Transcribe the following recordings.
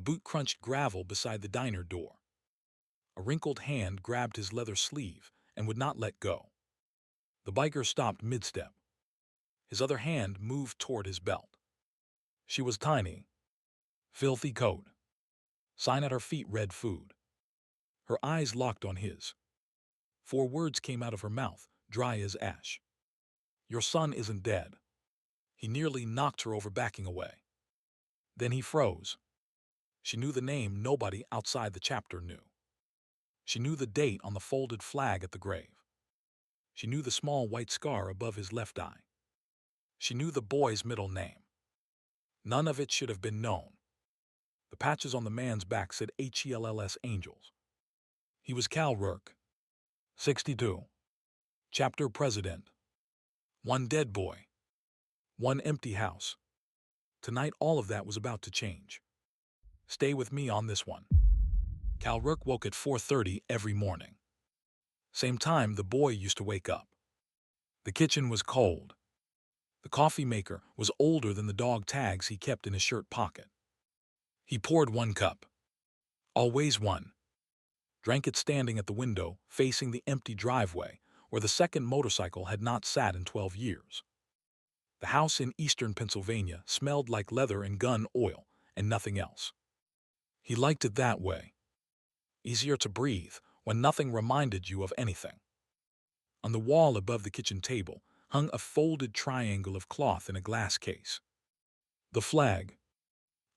boot crunched gravel beside the diner door. A wrinkled hand grabbed his leather sleeve and would not let go. The biker stopped mid-step. His other hand moved toward his belt. She was tiny. Filthy coat. Sign at her feet read food. Her eyes locked on his. 4 words came out of her mouth, dry as ash. Your son isn't dead. He nearly knocked her over, backing away. Then he froze. She knew the name nobody outside the chapter knew. She knew the date on the folded flag at the grave. She knew the small white scar above his left eye. She knew the boy's middle name. None of it should have been known. The patches on the man's back said HELLS Angels. He was Cal Rourke. 62. Chapter President. 1 dead boy. 1 empty house. Tonight all of that was about to change. Stay with me on this one. Cal Rourke woke at 4:30 every morning. Same time the boy used to wake up. The kitchen was cold. The coffee maker was older than the dog tags he kept in his shirt pocket. He poured 1 cup. Always 1. Drank it standing at the window, facing the empty driveway, where the second motorcycle had not sat in 12 years. The house in eastern Pennsylvania smelled like leather and gun oil, and nothing else. He liked it that way. Easier to breathe when nothing reminded you of anything. On the wall above the kitchen table hung a folded triangle of cloth in a glass case. The flag.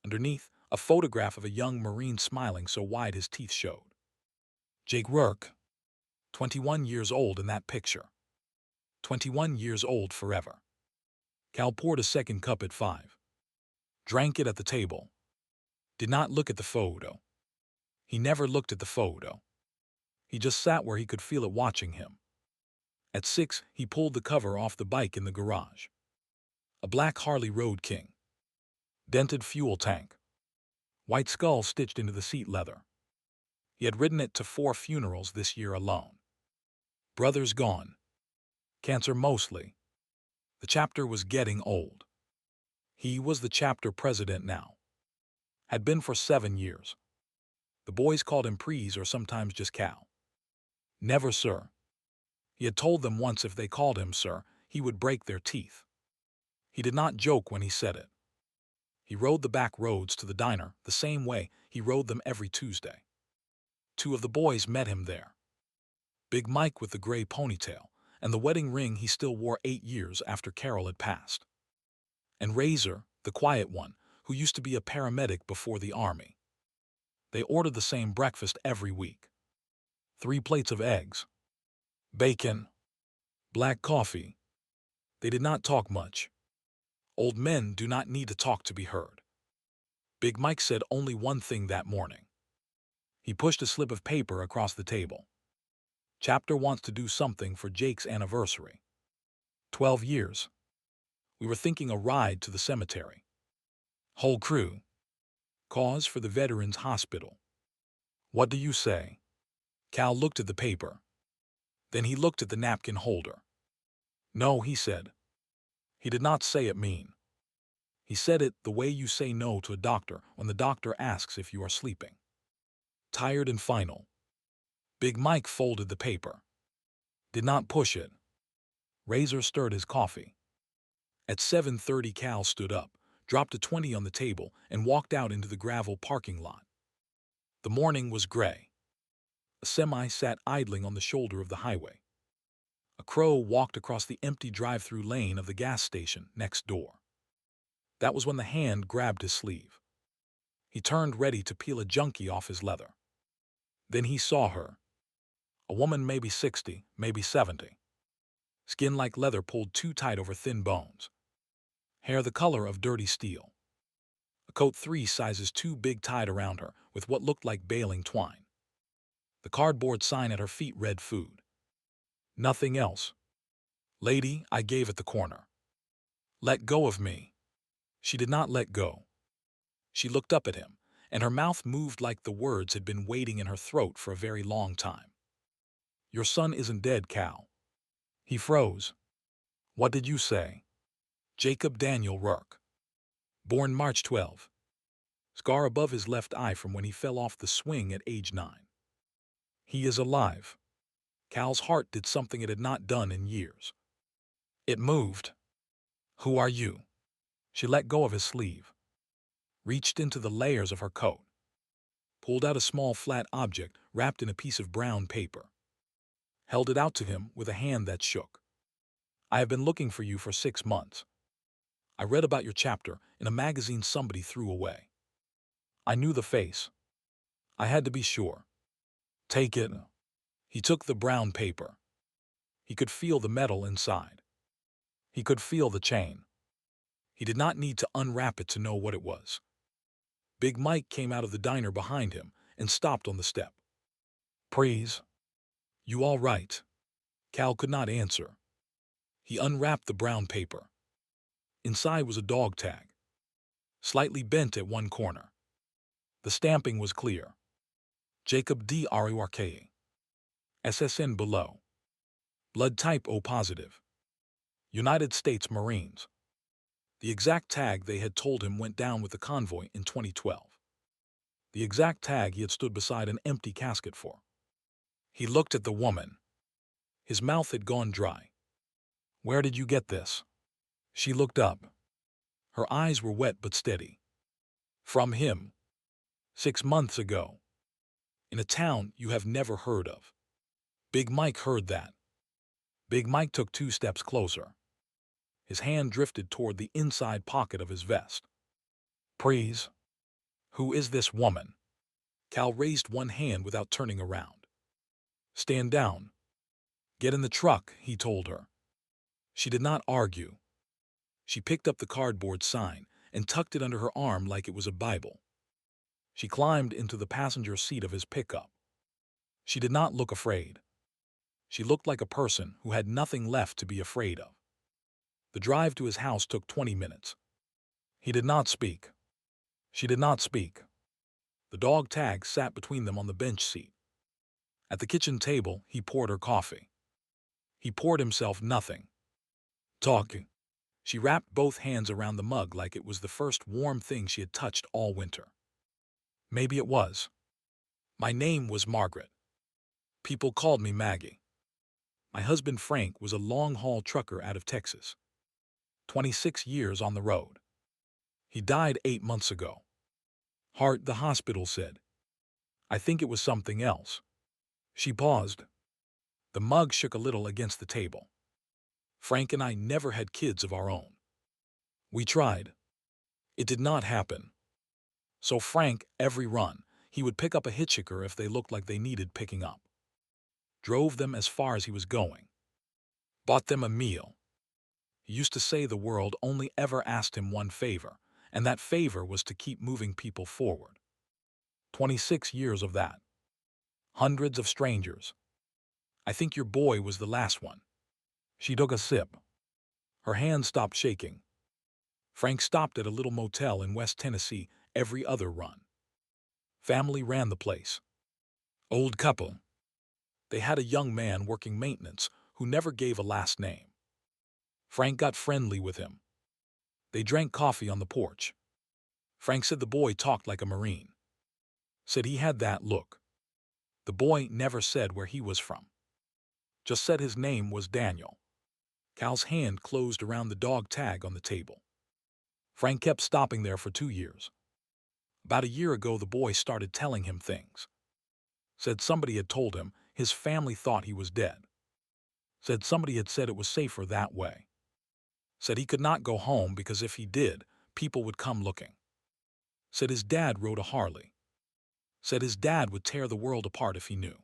Underneath, a photograph of a young Marine smiling so wide his teeth showed. Jake Rourke. 21 years old in that picture. 21 years old forever. Cal poured a second cup at 5. Drank it at the table. Did not look at the photo. He never looked at the photo. He just sat where he could feel it watching him. At 6, he pulled the cover off the bike in the garage. A black Harley Road King. Dented fuel tank. White skull stitched into the seat leather. He had ridden it to 4 funerals this year alone. Brothers gone. Cancer mostly. The chapter was getting old. He was the chapter president now. Had been for 7 years. The boys called him Prees or sometimes just Cal. Never sir. He had told them once if they called him sir, he would break their teeth. He did not joke when he said it. He rode the back roads to the diner the same way he rode them every Tuesday. 2 of the boys met him there. Big Mike with the gray ponytail and the wedding ring he still wore 8 years after Carol had passed. And Razor, the quiet one, who used to be a paramedic before the army. They ordered the same breakfast every week. 3 plates of eggs. Bacon. Black coffee. They did not talk much. Old men do not need to talk to be heard. Big Mike said only one thing that morning. He pushed a slip of paper across the table. Chapter wants to do something for Jake's anniversary. 12 years. We were thinking a ride to the cemetery. Whole crew. Cause for the Veterans Hospital. What do you say? Cal looked at the paper. Then he looked at the napkin holder. No, he said. He did not say it mean. He said it the way you say no to a doctor when the doctor asks if you are sleeping. Tired and final. Big Mike folded the paper. Did not push it. Razor stirred his coffee. At 7:30 Cal stood up, dropped a 20 on the table, and walked out into the gravel parking lot. The morning was gray. A semi sat idling on the shoulder of the highway. A crow walked across the empty drive-through lane of the gas station next door. That was when the hand grabbed his sleeve. He turned ready to peel a junkie off his leather. Then he saw her. A woman maybe 60, maybe 70. Skin like leather pulled too tight over thin bones. Hair the color of dirty steel. A coat 3 sizes too big tied around her with what looked like baling twine. The cardboard sign at her feet read food. Nothing else. Lady, I gave at the corner. Let go of me. She did not let go. She looked up at him, and her mouth moved like the words had been waiting in her throat for a very long time. Your son isn't dead, Cal. He froze. What did you say? Jacob Daniel Rourke. Born March 12. Scar above his left eye from when he fell off the swing at age 9. He is alive. Cal's heart did something it had not done in years. It moved. Who are you? She let go of his sleeve, reached into the layers of her coat, pulled out a small flat object wrapped in a piece of brown paper, held it out to him with a hand that shook. I have been looking for you for 6 months. I read about your chapter in a magazine somebody threw away. I knew the face. I had to be sure. Take it. He took the brown paper. He could feel the metal inside. He could feel the chain. He did not need to unwrap it to know what it was. Big Mike came out of the diner behind him and stopped on the step. Please. You all right? Cal could not answer. He unwrapped the brown paper. Inside was a dog tag, slightly bent at one corner. The stamping was clear. Jacob D. Ariwake. SSN below. Blood type O positive. United States Marines. The exact tag they had told him went down with the convoy in 2012. The exact tag he had stood beside an empty casket for. He looked at the woman. His mouth had gone dry. Where did you get this? She looked up. Her eyes were wet but steady. From him. 6 months ago. In a town you have never heard of. Big Mike heard that. Big Mike took 2 steps closer. His hand drifted toward the inside pocket of his vest. Please. Who is this woman? Cal raised one hand without turning around. Stand down. Get in the truck, he told her. She did not argue. She picked up the cardboard sign and tucked it under her arm like it was a Bible. She climbed into the passenger seat of his pickup. She did not look afraid. She looked like a person who had nothing left to be afraid of. The drive to his house took 20 minutes. He did not speak. She did not speak. The dog tag sat between them on the bench seat. At the kitchen table, he poured her coffee. He poured himself nothing. Talking. She wrapped both hands around the mug like it was the first warm thing she had touched all winter. Maybe it was. My name was Margaret. People called me Maggie. My husband Frank was a long-haul trucker out of Texas. 26 years on the road. He died 8 months ago. Heart, the hospital said. I think it was something else. She paused. The mug shook a little against the table. Frank and I never had kids of our own. We tried. It did not happen. So Frank, every run, he would pick up a hitchhiker if they looked like they needed picking up. Drove them as far as he was going. Bought them a meal. He used to say the world only ever asked him one favor, and that favor was to keep moving people forward. 26 years of that. Hundreds of strangers. I think your boy was the last one. She took a sip. Her hand stopped shaking. Frank stopped at a little motel in West Tennessee every other run. Family ran the place. Old couple. They had a young man working maintenance who never gave a last name. Frank got friendly with him. They drank coffee on the porch. Frank said the boy talked like a Marine. Said he had that look. The boy never said where he was from. Just said his name was Daniel. Cal's hand closed around the dog tag on the table. Frank kept stopping there for 2 years. About a year ago, the boy started telling him things. Said somebody had told him his family thought he was dead. Said somebody had said it was safer that way. Said he could not go home because if he did, people would come looking. Said his dad rode a Harley. Said his dad would tear the world apart if he knew.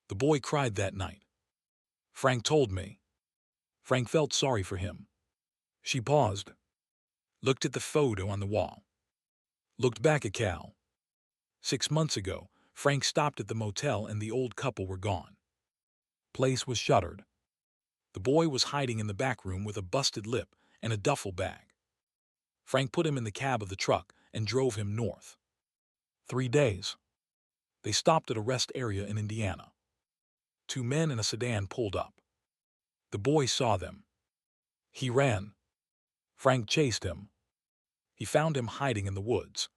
The boy cried that night. Frank told me. Frank felt sorry for him. She paused. Looked at the photo on the wall. Looked back at Cal. 6 months ago, Frank stopped at the motel and the old couple were gone. Place was shuttered. The boy was hiding in the back room with a busted lip and a duffel bag. Frank put him in the cab of the truck and drove him north. 3 days. They stopped at a rest area in Indiana. 2 men in a sedan pulled up. The boy saw them. He ran. Frank chased him. He found him hiding in the woods.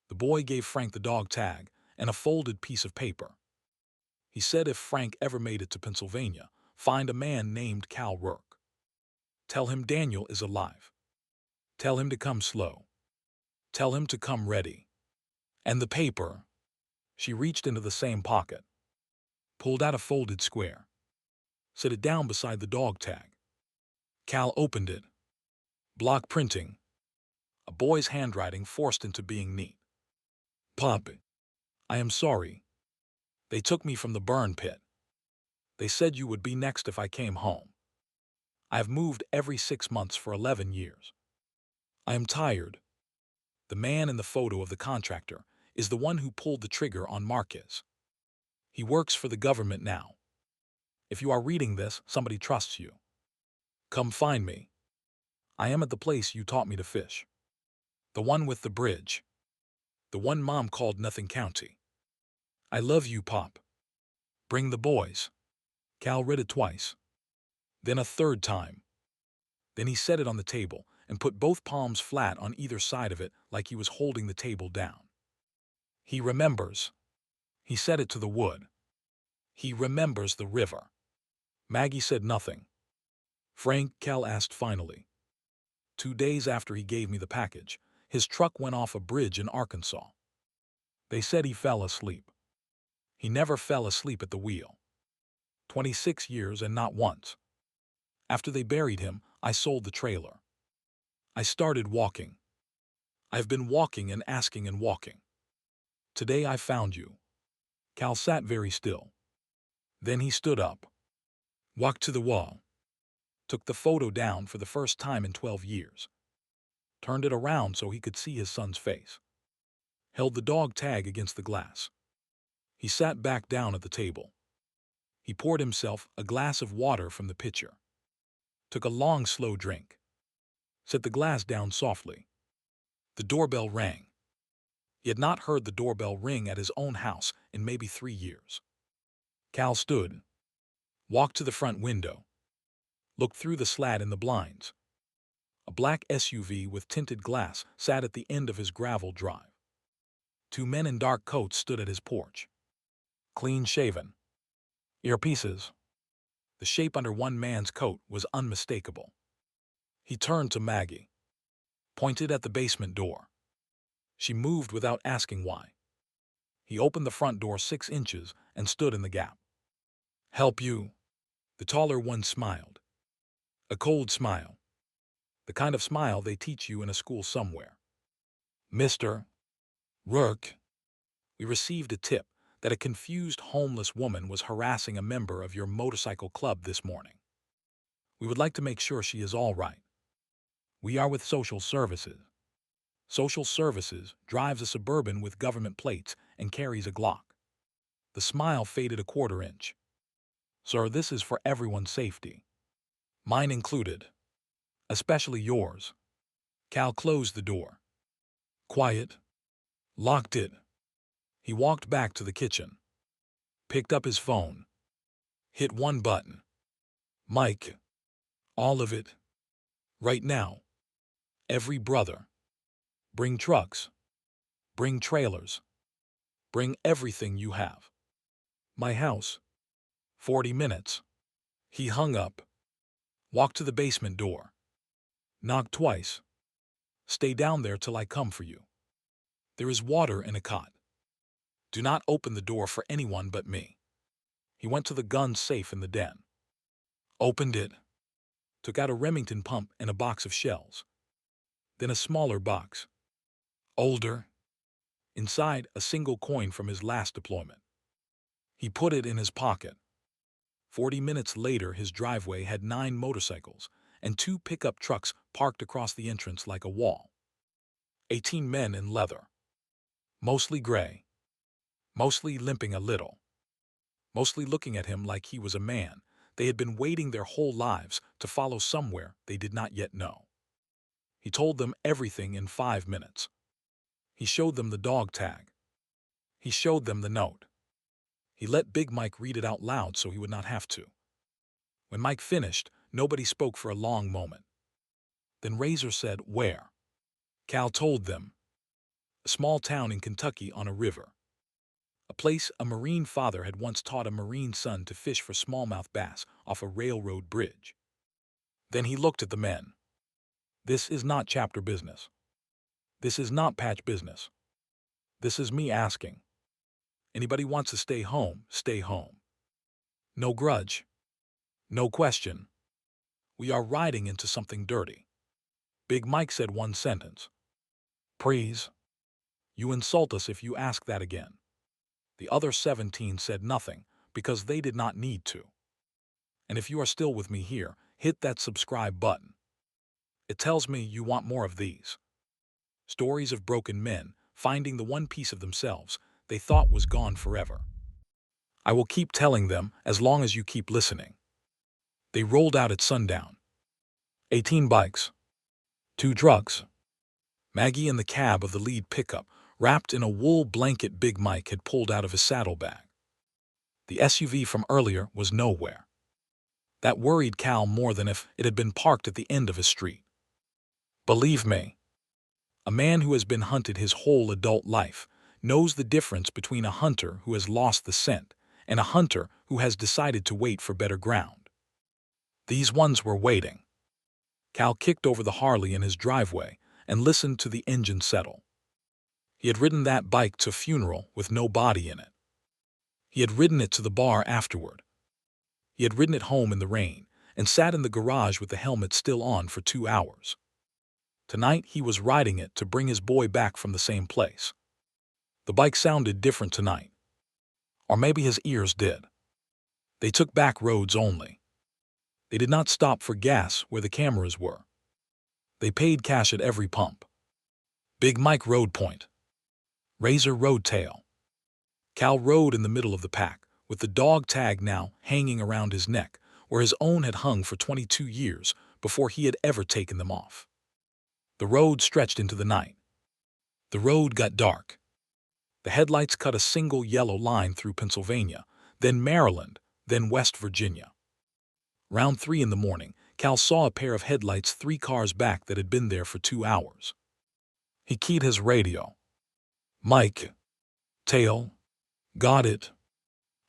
The boy gave Frank the dog tag and a folded piece of paper. He said if Frank ever made it to Pennsylvania, find a man named Cal Rourke. Tell him Daniel is alive. Tell him to come slow. Tell him to come ready. And the paper. She reached into the same pocket, pulled out a folded square, set it down beside the dog tag. Cal opened it. Block printing. A boy's handwriting forced into being neat. Pop, I am sorry. They took me from the burn pit. They said you would be next if I came home. I have moved every 6 months for 11 years. I am tired. The man in the photo of the contractor is the one who pulled the trigger on Marquez. He works for the government now. If you are reading this, somebody trusts you. Come find me. I am at the place you taught me to fish. The one with the bridge. The one Mom called Nothing County. I love you, Pop. Bring the boys. Cal read it twice. Then a third time. Then he set it on the table and put both palms flat on either side of it like he was holding the table down. He remembers. He said it to the wood. He remembers the river. Maggie said nothing. Frank, Cal asked finally. 2 days after he gave me the package, his truck went off a bridge in Arkansas. They said he fell asleep. He never fell asleep at the wheel. 26 years and not once. After they buried him, I sold the trailer. I started walking. I've been walking and asking and walking. Today I found you. Cal sat very still. Then he stood up, walked to the wall, took the photo down for the first time in 12 years, turned it around so he could see his son's face, held the dog tag against the glass. He sat back down at the table. He poured himself a glass of water from the pitcher, took a long, slow drink, set the glass down softly. The doorbell rang. He had not heard the doorbell ring at his own house in maybe 3 years. Cal stood, walked to the front window, looked through the slat in the blinds. A black SUV with tinted glass sat at the end of his gravel drive. 2 men in dark coats stood at his porch, clean-shaven, earpieces. The shape under one man's coat was unmistakable. He turned to Maggie, pointed at the basement door. She moved without asking why. He opened the front door 6 inches and stood in the gap. Help you? The taller one smiled. A cold smile. The kind of smile they teach you in a school somewhere. Mr. Rourke, we received a tip that a confused homeless woman was harassing a member of your motorcycle club this morning. We would like to make sure she is all right. We are with Social Services. Social Services drives a Suburban with government plates and carries a Glock. The smile faded a 1/4 inch. Sir, this is for everyone's safety. Mine included. Especially yours. Cal closed the door. Quiet. Locked it. He walked back to the kitchen. Picked up his phone. Hit one button. Mike. All of it. Right now. Every brother. Bring trucks. Bring trailers. Bring everything you have. My house. 40 minutes. He hung up. Walked to the basement door. Knocked twice. Stay down there till I come for you. There is water in a cot. Do not open the door for anyone but me. He went to the gun safe in the den. Opened it. Took out a Remington pump and a box of shells. Then a smaller box. Older. Inside, a single coin from his last deployment. He put it in his pocket. 40 minutes later, his driveway had 9 motorcycles and 2 pickup trucks parked across the entrance like a wall. 18 men in leather. Mostly gray. Mostly limping a little. Mostly looking at him like he was a man they had been waiting their whole lives to follow somewhere they did not yet know. He told them everything in 5 minutes. He showed them the dog tag. He showed them the note. He let Big Mike read it out loud so he would not have to. When Mike finished, nobody spoke for a long moment. Then Razor said, "Where?" Cal told them. a small town in Kentucky on a river. A place a Marine father had once taught a Marine son to fish for smallmouth bass off a railroad bridge. Then he looked at the men. This is not chapter business. This is not patch business. This is me asking. Anybody wants to stay home, stay home. No grudge. No question. We are riding into something dirty. Big Mike said one sentence. Please. You insult us if you ask that again. The other 17 said nothing because they did not need to. And if you are still with me here, hit that subscribe button. It tells me you want more of these. Stories of broken men finding the one piece of themselves they thought was gone forever. I will keep telling them as long as you keep listening. They rolled out at sundown. 18 bikes. 2 trucks. Maggie in the cab of the lead pickup, wrapped in a wool blanket Big Mike had pulled out of his saddlebag. The SUV from earlier was nowhere. That worried Cal more than if it had been parked at the end of a street. Believe me, a man who has been hunted his whole adult life knows the difference between a hunter who has lost the scent and a hunter who has decided to wait for better ground. These ones were waiting. Cal kicked over the Harley in his driveway and listened to the engine settle. He had ridden that bike to a funeral with no body in it. He had ridden it to the bar afterward. He had ridden it home in the rain and sat in the garage with the helmet still on for 2 hours. Tonight he was riding it to bring his boy back from the same place. The bike sounded different tonight. Or maybe his ears did. They took back roads only. They did not stop for gas where the cameras were. They paid cash at every pump. Big Mike rode point. Razor rode tail. Cal rode in the middle of the pack, with the dog tag now hanging around his neck, where his own had hung for 22 years before he had ever taken them off. The road stretched into the night. The road got dark. The headlights cut a single yellow line through Pennsylvania, then Maryland, then West Virginia. Round 3 in the morning, Cal saw a pair of headlights 3 cars back that had been there for 2 hours. He keyed his radio. Mike. Tail. Got it.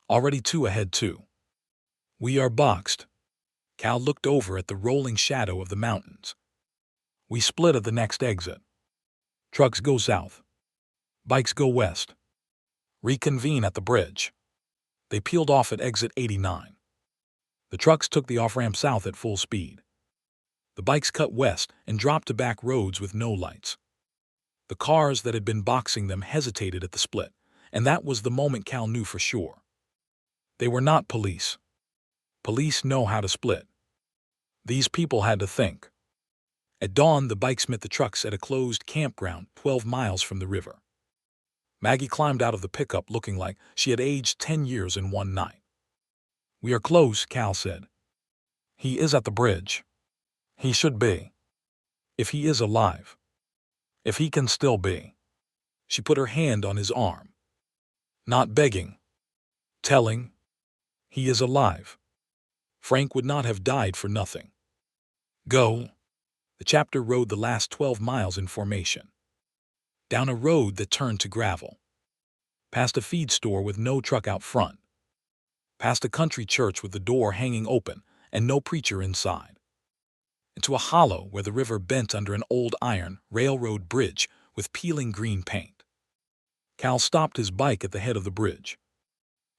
Already 2 ahead too. We are boxed. Cal looked over at the rolling shadow of the mountains. We split at the next exit. Trucks go south. Bikes go west. Reconvene at the bridge. They peeled off at exit 89. The trucks took the off-ramp south at full speed. The bikes cut west and dropped to back roads with no lights. The cars that had been boxing them hesitated at the split, and that was the moment Cal knew for sure. They were not police. Police know how to split. These people had to think. At dawn, the bikes met the trucks at a closed campground 12 miles from the river. Maggie climbed out of the pickup looking like she had aged 10 years in one night. We are close, Cal said. He is at the bridge. He should be. If he is alive. If he can still be. She put her hand on his arm. Not begging. Telling. He is alive. Frank would not have died for nothing. Go. The chapter rode the last 12 miles in formation. Down a road that turned to gravel. Past a feed store with no truck out front. Past a country church with the door hanging open and no preacher inside. Into a hollow where the river bent under an old iron railroad bridge with peeling green paint. Cal stopped his bike at the head of the bridge.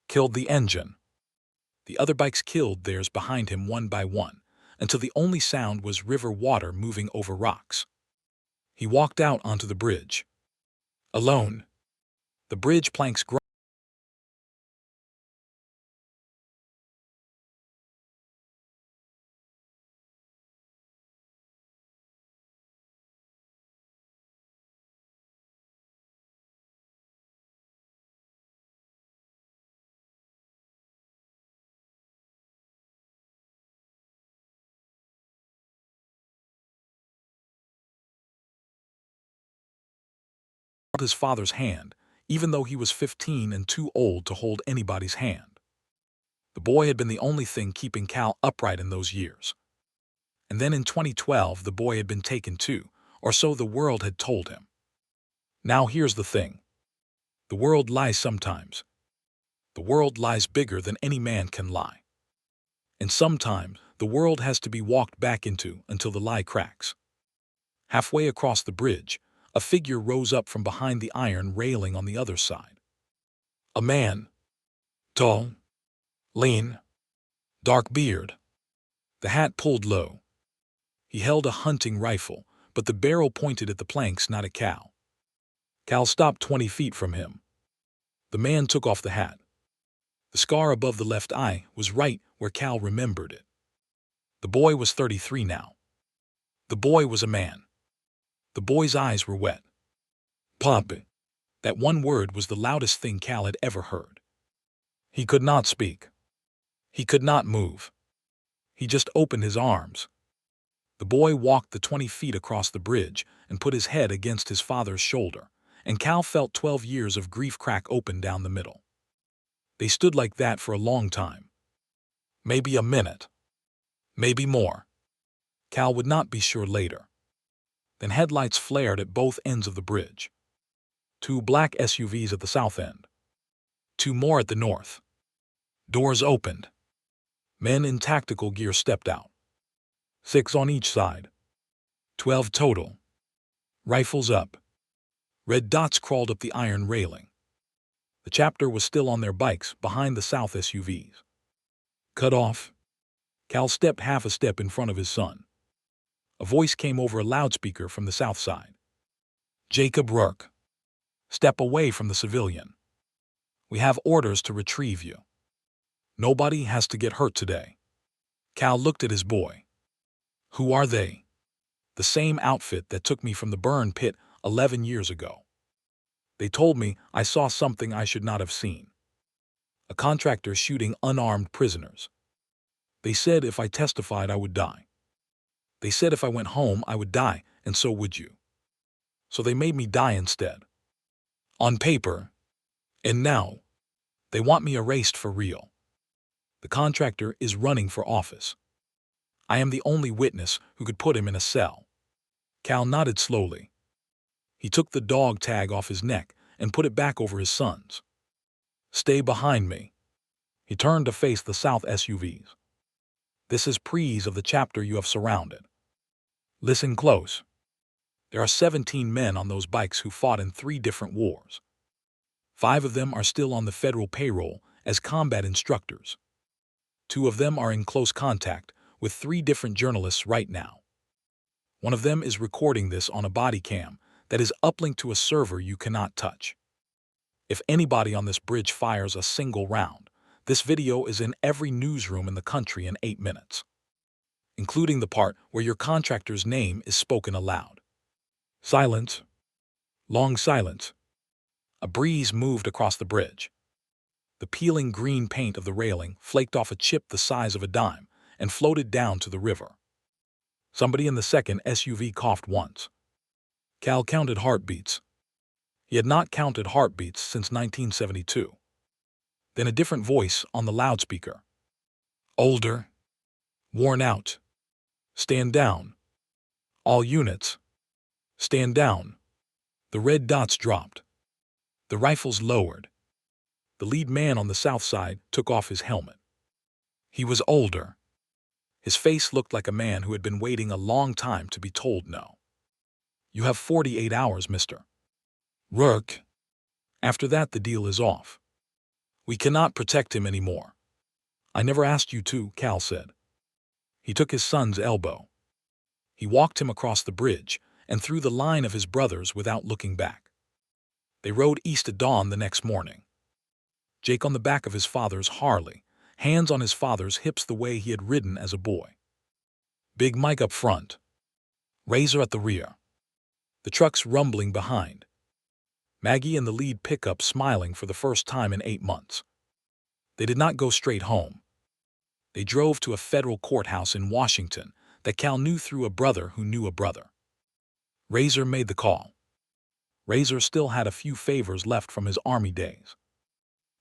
Killed the engine. The other bikes killed theirs behind him one by one, until the only sound was river water moving over rocks. He walked out onto the bridge. Alone. The bridge planks ground. His father's hand, even though he was 15 and too old to hold anybody's hand. The boy had been the only thing keeping Cal upright in those years. And then in 2012, the boy had been taken too, or so the world had told him. Now here's the thing. The world lies sometimes. The world lies bigger than any man can lie. And sometimes the world has to be walked back into until the lie cracks. Halfway across the bridge, a figure rose up from behind the iron railing on the other side. A man. Tall. Lean. Dark beard. The hat pulled low. He held a hunting rifle, but the barrel pointed at the planks, not at Cal. Cal stopped 20 feet from him. The man took off the hat. The scar above the left eye was right where Cal remembered it. The boy was 33 now. The boy was a man. The boy's eyes were wet. Poppy. That one word was the loudest thing Cal had ever heard. He could not speak. He could not move. He just opened his arms. The boy walked the 20 feet across the bridge and put his head against his father's shoulder, and Cal felt 12 years of grief crack open down the middle. They stood like that for a long time. Maybe a minute. Maybe more. Cal would not be sure later. Then headlights flared at both ends of the bridge. 2 black SUVs at the south end. 2 more at the north. Doors opened. Men in tactical gear stepped out. 6 on each side. 12 total. Rifles up. Red dots crawled up the iron railing. The chapter was still on their bikes behind the south SUVs. Cut off. Cal stepped half a step in front of his son. A voice came over a loudspeaker from the south side. Jacob Rourke. Step away from the civilian. We have orders to retrieve you. Nobody has to get hurt today. Cal looked at his boy. Who are they? The same outfit that took me from the burn pit 11 years ago. They told me I saw something I should not have seen. A contractor shooting unarmed prisoners. They said if I testified I would die. They said if I went home I would die, and so would you. So they made me die instead. On paper. And now, they want me erased for real. The contractor is running for office. I am the only witness who could put him in a cell. Cal nodded slowly. He took the dog tag off his neck and put it back over his son's. Stay behind me. He turned to face the south SUVs. This is Prees of the chapter you have surrounded. Listen close. There are 17 men on those bikes who fought in 3 different wars. 5 of them are still on the federal payroll as combat instructors. 2 of them are in close contact with 3 different journalists right now. One of them is recording this on a body cam that is uplinked to a server you cannot touch. If anybody on this bridge fires a single round, this video is in every newsroom in the country in 8 minutes, including the part where your contractor's name is spoken aloud. Silence. Long silence. A breeze moved across the bridge. The peeling green paint of the railing flaked off a chip the size of a dime and floated down to the river. Somebody in the second SUV coughed once. Cal counted heartbeats. He had not counted heartbeats since 1972. Then a different voice on the loudspeaker. Older. Worn out. Stand down. All units. Stand down. The red dots dropped. The rifles lowered. The lead man on the south side took off his helmet. He was older. His face looked like a man who had been waiting a long time to be told no. You have 48 hours, Mr. Rourke. After that, the deal is off. We cannot protect him anymore. I never asked you to, Cal said. He took his son's elbow. He walked him across the bridge and through the line of his brothers without looking back. They rode east at dawn the next morning. Jake on the back of his father's Harley, hands on his father's hips the way he had ridden as a boy. Big Mike up front. Razor at the rear. The trucks rumbling behind. Maggie in the lead pickup smiling for the first time in 8 months. They did not go straight home. They drove to a federal courthouse in Washington that Cal knew through a brother who knew a brother. Razor made the call. Razor still had a few favors left from his Army days.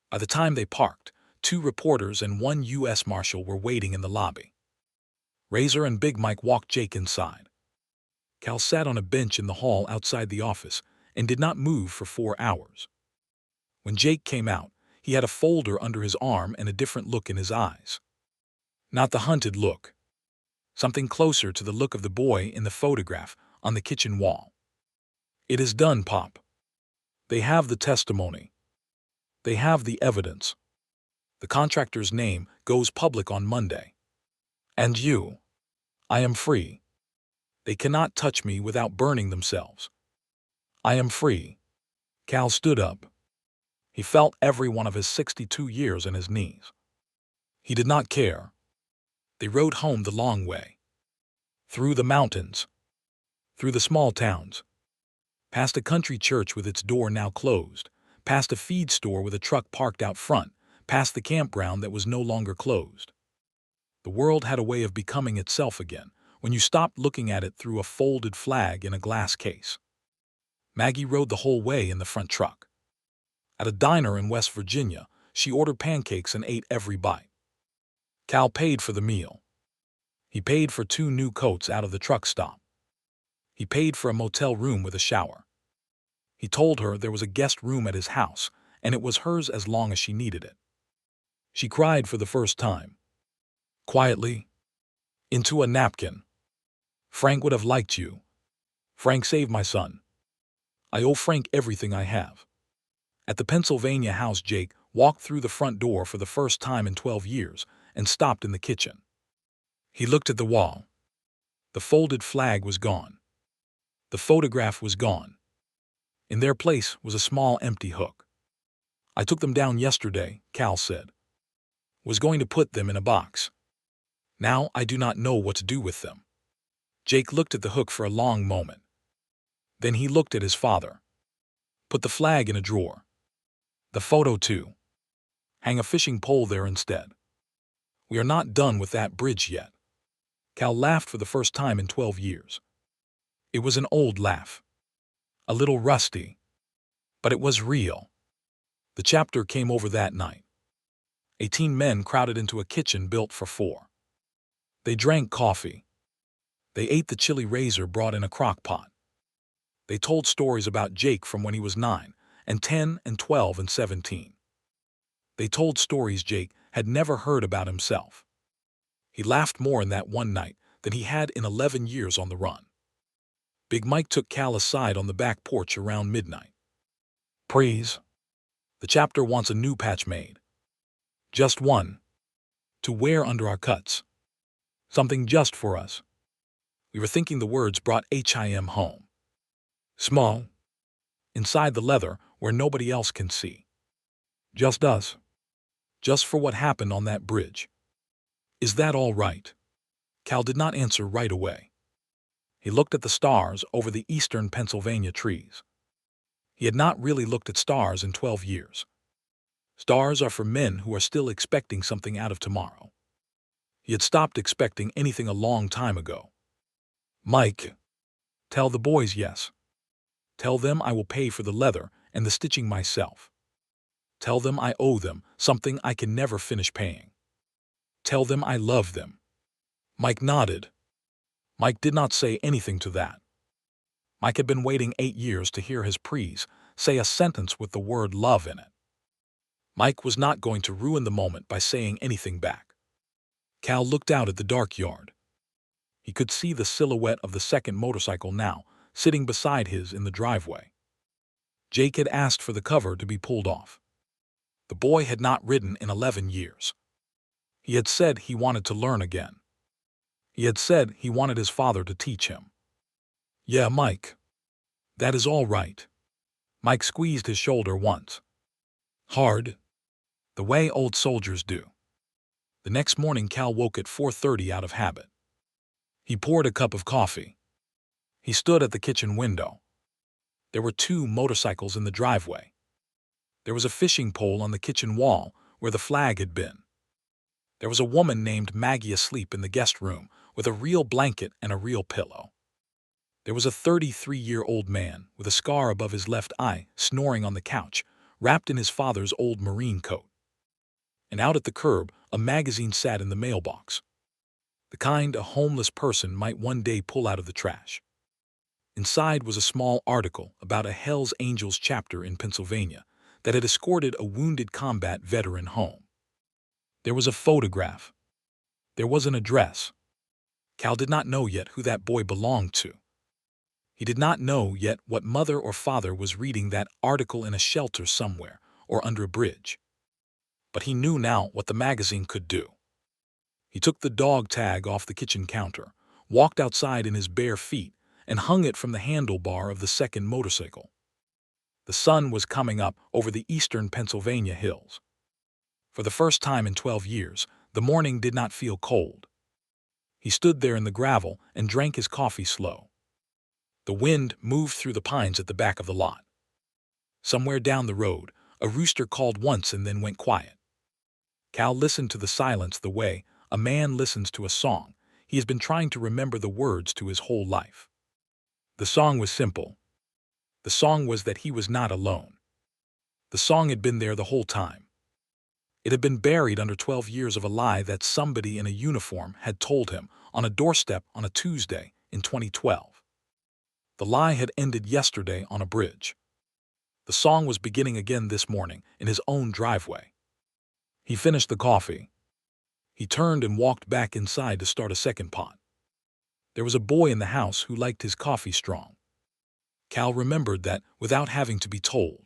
By the time they parked, 2 reporters and 1 U.S. Marshal were waiting in the lobby. Razor and Big Mike walked Jake inside. Cal sat on a bench in the hall outside the office and did not move for 4 hours. When Jake came out, he had a folder under his arm and a different look in his eyes. Not the hunted look. Something closer to the look of the boy in the photograph on the kitchen wall. "It is done, Pop. They have the testimony. They have the evidence. The contractor's name goes public on Monday. And you. I am free. They cannot touch me without burning themselves. I am free." Cal stood up. He felt every one of his 62 years in his knees. He did not care. They rode home the long way. Through the mountains. Through the small towns. Past a country church with its door now closed. Past a feed store with a truck parked out front. Past the campground that was no longer closed. The world had a way of becoming itself again when you stopped looking at it through a folded flag in a glass case. Maggie rode the whole way in the front truck. At a diner in West Virginia, she ordered pancakes and ate every bite. Cal paid for the meal. He paid for 2 new coats out of the truck stop. He paid for a motel room with a shower. He told her there was a guest room at his house, and it was hers as long as she needed it. She cried for the first time. Quietly. Into a napkin. "Frank would have liked you. Frank saved my son. I owe Frank everything I have." At the Pennsylvania house, Jake walked through the front door for the first time in 12 years and stopped in the kitchen. He looked at the wall. The folded flag was gone. The photograph was gone. In their place was a small empty hook. "I took them down yesterday," Cal said. "Was going to put them in a box. Now I do not know what to do with them." Jake looked at the hook for a long moment. Then he looked at his father. "Put the flag in a drawer. The photo too. Hang a fishing pole there instead. We are not done with that bridge yet." Cal laughed for the first time in 12 years. It was an old laugh. A little rusty. But it was real. The chapter came over that night. 18 men crowded into a kitchen built for 4. They drank coffee. They ate the chili razor brought in a crock pot. They told stories about Jake from when he was 9 and 10 and 12 and 17. They told stories Jake had never heard about himself. He laughed more in that one night than he had in 11 years on the run. Big Mike took Cal aside on the back porch around midnight. "Please. The chapter wants a new patch made. Just one. To wear under our cuts. Something just for us." We were thinking the words brought him home. Small. Inside the leather where nobody else can see. Just us. Just for what happened on that bridge. "Is that all right?" Cal did not answer right away. He looked at the stars over the eastern Pennsylvania trees. He had not really looked at stars in 12 years. Stars are for men who are still expecting something out of tomorrow. He had stopped expecting anything a long time ago. "Mike, tell the boys yes. Tell them I will pay for the leather and the stitching myself. Tell them I owe them something I can never finish paying. Tell them I love them." Mike nodded. Mike did not say anything to that. Mike had been waiting 8 years to hear his Prees say a sentence with the word love in it. Mike was not going to ruin the moment by saying anything back. Cal looked out at the dark yard. He could see the silhouette of the second motorcycle now, sitting beside his in the driveway. Jake had asked for the cover to be pulled off. The boy had not ridden in 11 years. He had said he wanted to learn again. He had said he wanted his father to teach him. "Yeah, Mike. That is all right." Mike squeezed his shoulder once. Hard. The way old soldiers do. The next morning Cal woke at 4:30 out of habit. He poured a cup of coffee. He stood at the kitchen window. There were 2 motorcycles in the driveway. There was a fishing pole on the kitchen wall where the flag had been. There was a woman named Maggie asleep in the guest room with a real blanket and a real pillow. There was a 33-year-old man with a scar above his left eye snoring on the couch, wrapped in his father's old Marine coat. And out at the curb, a magazine sat in the mailbox. The kind a homeless person might one day pull out of the trash. Inside was a small article about a Hells Angels chapter in Pennsylvania that had escorted a wounded combat veteran home. There was a photograph. There was an address. Cal did not know yet who that boy belonged to. He did not know yet what mother or father was reading that article in a shelter somewhere or under a bridge. But he knew now what the magazine could do. He took the dog tag off the kitchen counter, walked outside in his bare feet, and hung it from the handlebar of the second motorcycle. The sun was coming up over the eastern Pennsylvania hills. For the first time in 12 years, the morning did not feel cold. He stood there in the gravel and drank his coffee slow. The wind moved through the pines at the back of the lot. Somewhere down the road, a rooster called once and then went quiet. Cal listened to the silence the way a man listens to a song he has been trying to remember the words to his whole life. The song was simple. The song was that he was not alone. The song had been there the whole time. It had been buried under 12 years of a lie that somebody in a uniform had told him on a doorstep on a Tuesday in 2012. The lie had ended yesterday on a bridge. The song was beginning again this morning in his own driveway. He finished the coffee. He turned and walked back inside to start a second pot. There was a boy in the house who liked his coffee strong. Cal remembered that without having to be told.